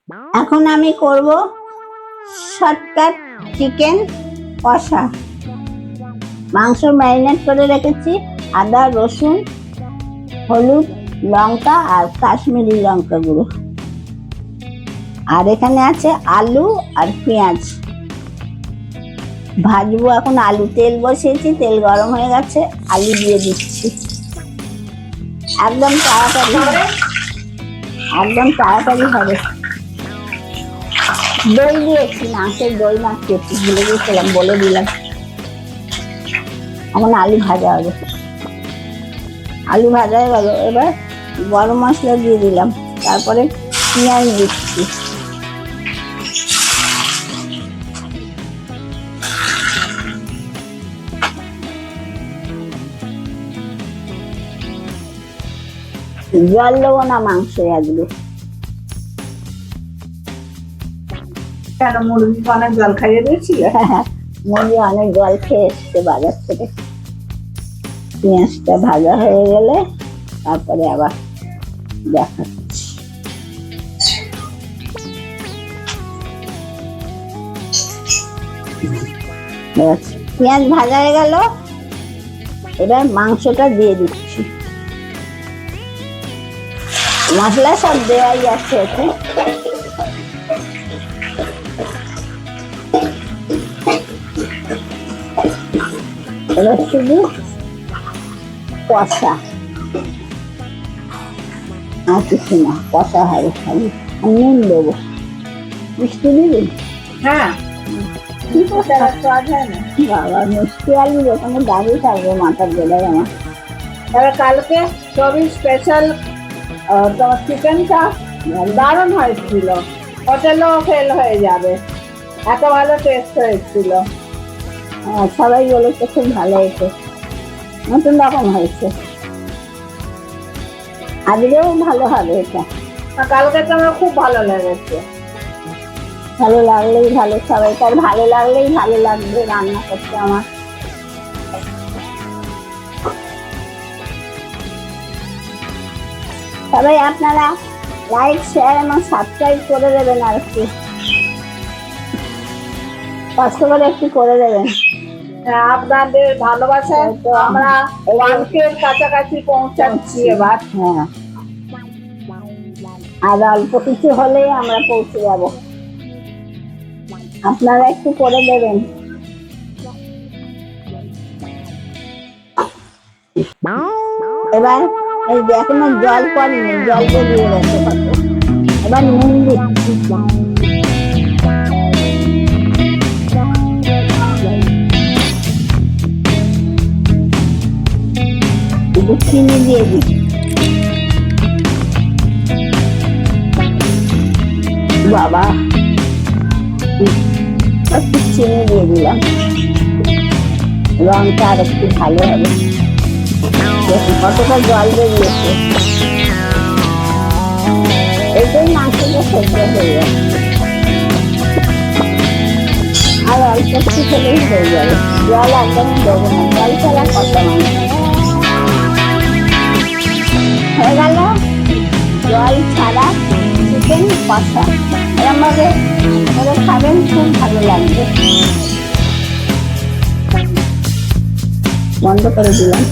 এখন আমি করব শর্টকাট চিকেন কষা। মাংস ম্যারিনেট করে রেখেছি, আদা রসুন হলুদ লঙ্কা আর কাশ্মীরি লঙ্কা গুঁড়ো, আর এখানে আছে আলু আর পেঁয়াজ ভাজবো। এখন আলু তেল বসিয়েছি, তেল গরম হয়ে গেছে, আলু দিয়ে দিচ্ছি। একদম তাড়াতাড়ি হবে। দই দিয়েছি, মাংসের দই মাখিয়েছি, ভুলে গিয়েছিলাম, বলে দিলাম। এখন আলু ভাজা হবে। আলু ভাজা হয়ে গেল, এবার গরম মশলা দিয়ে দিলাম, তারপরে পেঁয়াজ দিচ্ছি। জল দেবো না মাংসে আজকে। কেন মুরগি অনেক জল খাইয়ে দিয়েছিল? মুরগি অনেক জল খেয়ে এসছে বাজার থেকে। পেঁয়াজটা ভাজা হয়ে গেলে তারপরে আবার দেখাচ্ছি। পেঁয়াজ ভাজা হয়ে গেল, এবার মাংসটা দিয়ে দিচ্ছি। মশলা সব দেওয়াই আছে এতে। এবার শুধু কষা, আর কিছু না, কষা হবে খালি। নুন দেবো, মিষ্টি দিবি? হ্যাঁ, বাবা মিষ্টি আলু ওখানে দাঁড়িয়ে থাকবে মাথার বেলায় আমার। তবে কালকে সবই স্পেশাল তোমার চিকেনটা দারুণ হয়েছিল, হোটেলেও ফেল হয়ে যাবে, এত ভালো টেস্ট হয়েছিল। সবাই বলেছে খুব ভালো হয়েছে, নতুন রকম হয়েছে। আজকেও ভালো হবে এটা। কালকে তো আমার খুব ভালো লেগেছে। ভালো লাগলেই ভালো, সবাইকার ভালো লাগলেই ভালো লাগবে রান্না করতে আমার। সবাই আপনারা লাইক শেয়ার এবং সাবস্ক্রাইব করে দেবেন, আর একটু কষ্ট করে একটু করে দেবেন। আপনাদের ভালোবাসায় তো আমরা 1K কাছাকাছি পৌঁছাচ্ছি এবার। হ্যাঁ, আর অল্প কিছু হলেই আমরা পৌঁছে যাব। আপনারা একটু করে দেবেন। এবার এই এখনো জল পড়েনি, জল বেরিয়ে গেছে কত। এবার নুন দিচ্ছি, চিনি দিয়ে দিচ্ছি। বাবা একটু চিনি দিয়ে দিলাম, রংটা আর একটু ভালো হবে। কতটা জল বেরিয়েছে, এটাই মাংসটা সেদ্ধ হয়ে যাবে। আর অল্প একটু খেলেই হয়ে যাবে, জল একদমই দেবো না, জল ছাড়া কত মাংস হয়ে গেল। জল ছাড়া চিকেন কষা এরকম ভাবে করে খাবেন, খুব ভালো লাগবে। বন্ধ করে দিলাম।